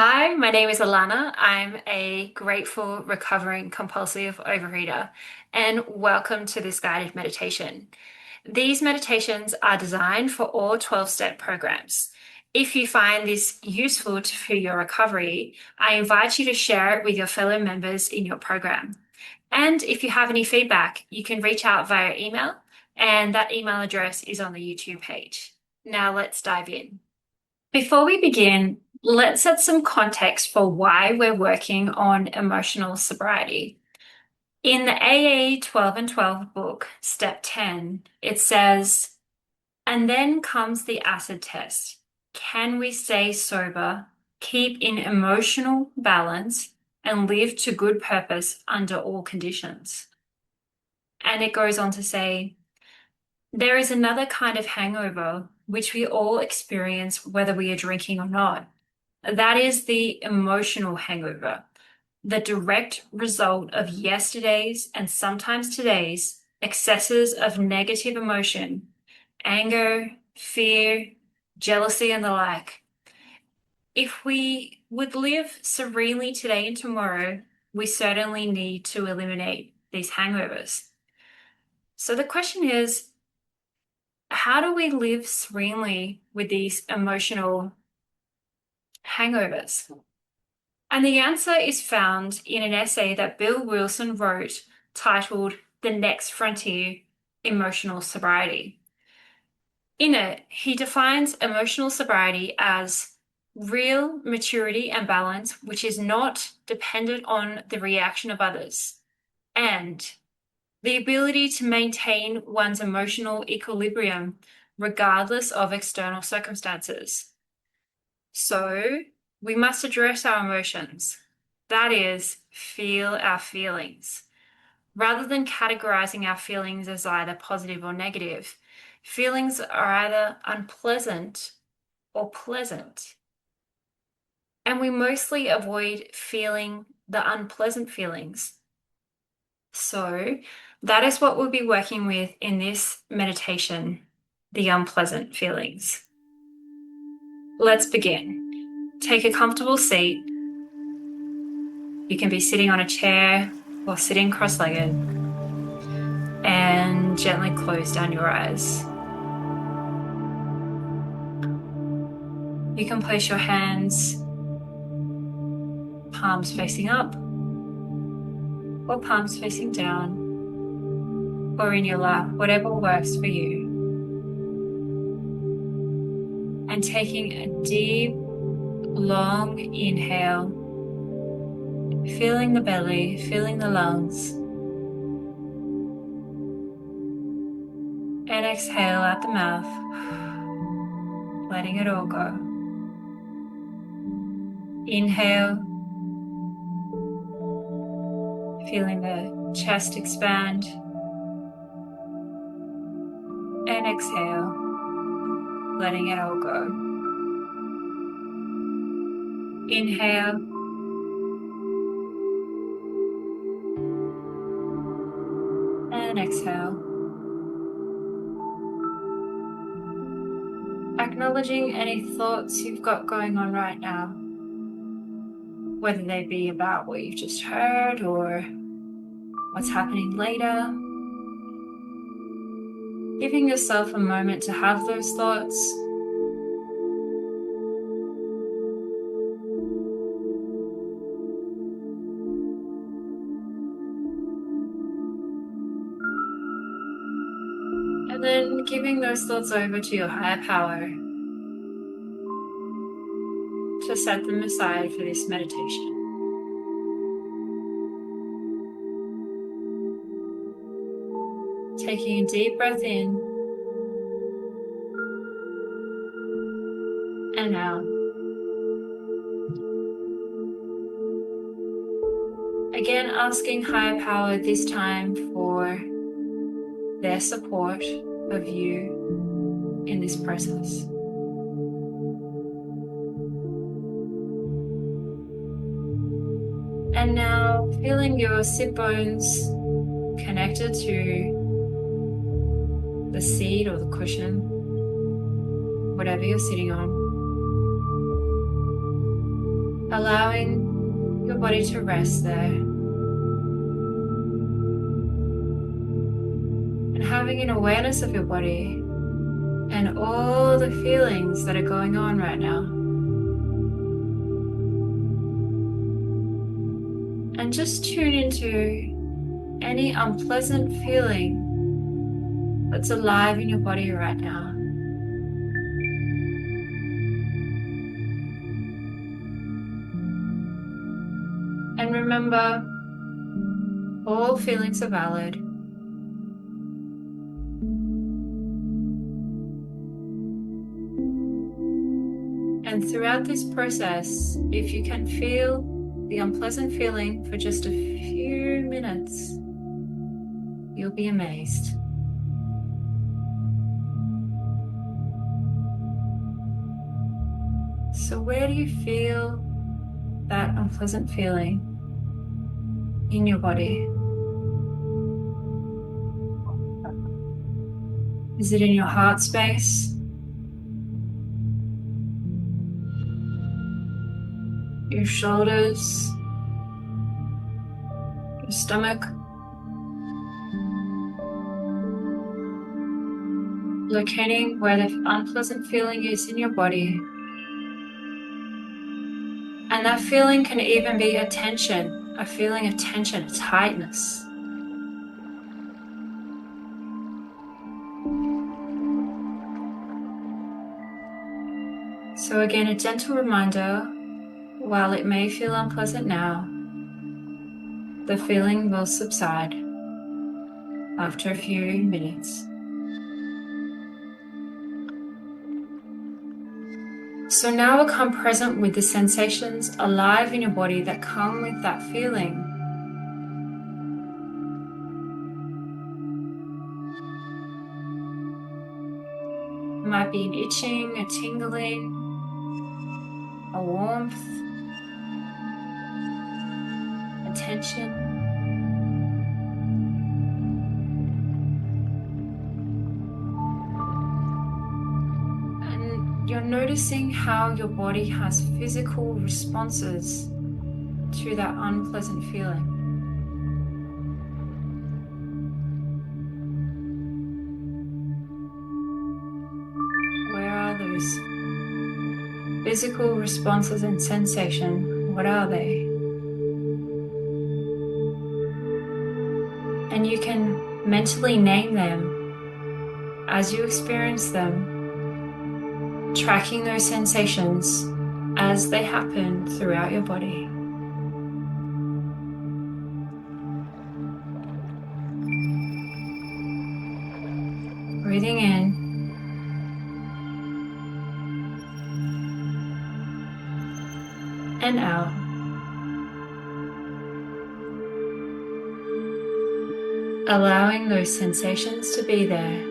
Hi, my name is Alana. I'm a grateful, recovering compulsive overeater, and welcome to this guided meditation. These meditations are designed for all 12-step programs. If you find this useful for your recovery, I invite you to share it with your fellow members in your program. And if you have any feedback, you can reach out via email, and that email address is on the YouTube page. Now let's dive in. Before we begin, let's set some context for why we're working on emotional sobriety. In the AA 12 and 12 book, step 10, it says, and then comes the acid test. Can we stay sober, keep in emotional balance, and live to good purpose under all conditions? And it goes on to say, there is another kind of hangover which we all experience whether we are drinking or not. That is the emotional hangover, the direct result of yesterday's and sometimes today's excesses of negative emotion, anger, fear, jealousy, and the like. If we would live serenely today and tomorrow, we certainly need to eliminate these hangovers. So the question is, how do we live serenely with these emotional hangovers? And the answer is found in an essay that Bill Wilson wrote titled The Next Frontier: Emotional Sobriety. In it, he defines emotional sobriety as real maturity and balance, which is not dependent on the reaction of others, and the ability to maintain one's emotional equilibrium regardless of external circumstances. So, we must address our emotions. That is, feel our feelings. Rather than categorizing our feelings as either positive or negative, feelings are either unpleasant or pleasant. And we mostly avoid feeling the unpleasant feelings. So, that is what we'll be working with in this meditation, the unpleasant feelings. Let's begin. Take a comfortable seat. You can be sitting on a chair or sitting cross-legged, and gently close down your eyes. You can place your hands, palms facing up, or palms facing down, or in your lap, whatever works for you. And taking a deep, long inhale, feeling the belly, feeling the lungs, and exhale out the mouth, letting it all go. Inhale, feeling the chest expand, and exhale, letting it all go. Inhale, and exhale. Acknowledging any thoughts you've got going on right now, whether they be about what you've just heard or what's happening later. Giving yourself a moment to have those thoughts. And then giving those thoughts over to your higher power to set them aside for this meditation. Taking a deep breath in and out. Again, asking higher power this time for their support of you in this process. And now feeling your sit bones connected to the seat or the cushion, whatever you're sitting on. allowing your body to rest there, and having an awareness of your body and all the feelings that are going on right now. And just tune into any unpleasant feeling that's alive in your body right now. And remember, all feelings are valid. And throughout this process, if you can feel the unpleasant feeling for just a few minutes, you'll be amazed. So where do you feel that unpleasant feeling in your body? Is it in your heart space? Your shoulders? Your stomach? Locating where the unpleasant feeling is in your body. And that feeling can even be a tension, a feeling of tension, a tightness. So again, a gentle reminder, while it may feel unpleasant now, the feeling will subside after a few minutes. So now become present with the sensations alive in your body that come with that feeling. It might be an itching, a tingling, a warmth, a tension. And you're noticing how your body has physical responses to that unpleasant feeling. Where are those physical responses and sensation? What are they? And you can mentally name them as you experience them, tracking those sensations as they happen throughout your body. Breathing in and out. Allowing those sensations to be there.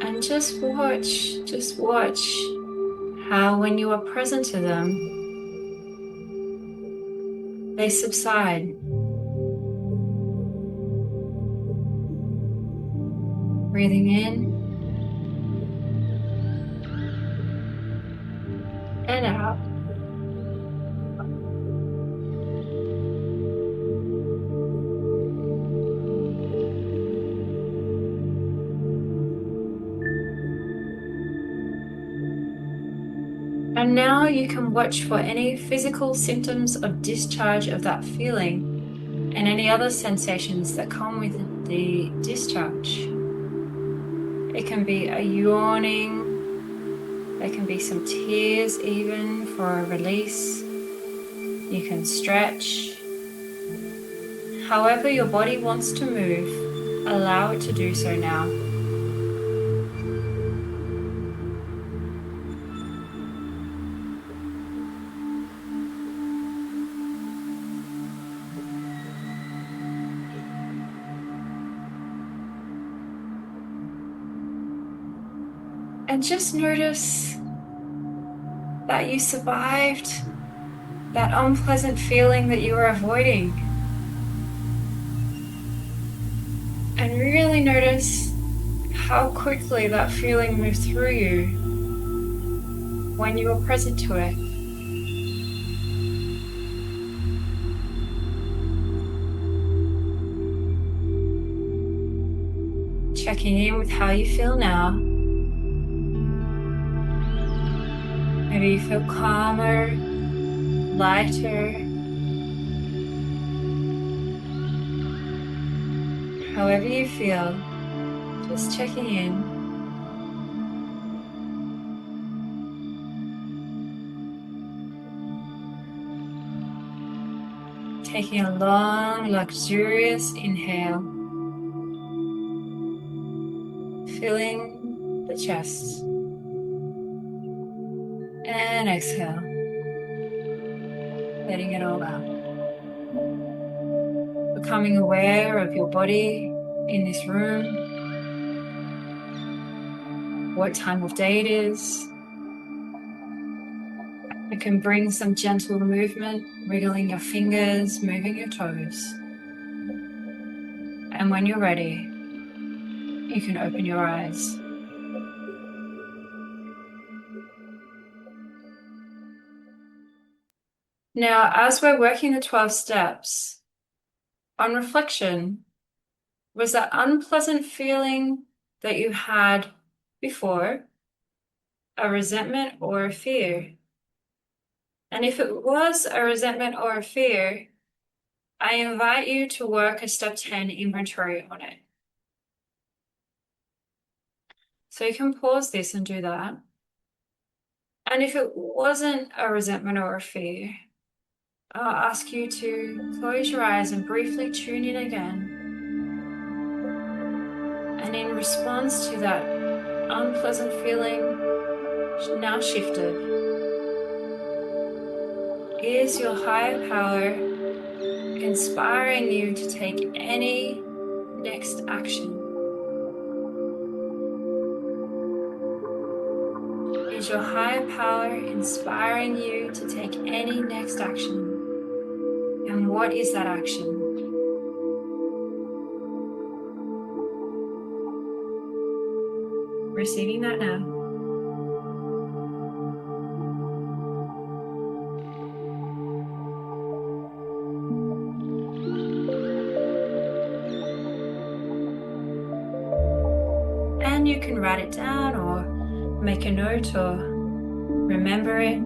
And just watch how when you are present to them, they subside. Breathing in and out. And now you can watch for any physical symptoms of discharge of that feeling and any other sensations that come with the discharge. It can be a yawning, there can be some tears even for a release. You can stretch. However your body wants to move, allow it to do so now. And just notice that you survived that unpleasant feeling that you were avoiding. And really notice how quickly that feeling moved through you when you were present to it. checking in with how you feel now. Maybe you feel calmer, lighter, however you feel, just checking in. Taking a long, luxurious inhale, filling the chest, and exhale, letting it all out. Becoming aware of your body in this room, what time of day it is. You can bring some gentle movement, wriggling your fingers, moving your toes. And when you're ready, you can open your eyes. Now, as we're working the 12 steps, on reflection, was that unpleasant feeling that you had before a resentment or a fear? And if it was a resentment or a fear, I invite you to work a step 10 inventory on it. So you can pause this and do that. And if it wasn't a resentment or a fear, I'll ask you to close your eyes and briefly tune in again. And in response to that unpleasant feeling now shifted, is your higher power inspiring you to take any next action? Is your higher power inspiring you to take any next action? And what is that action? Receiving that now. And you can write it down or make a note or remember it.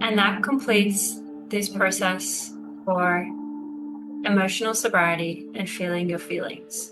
And that completes this process for emotional sobriety and feeling your feelings.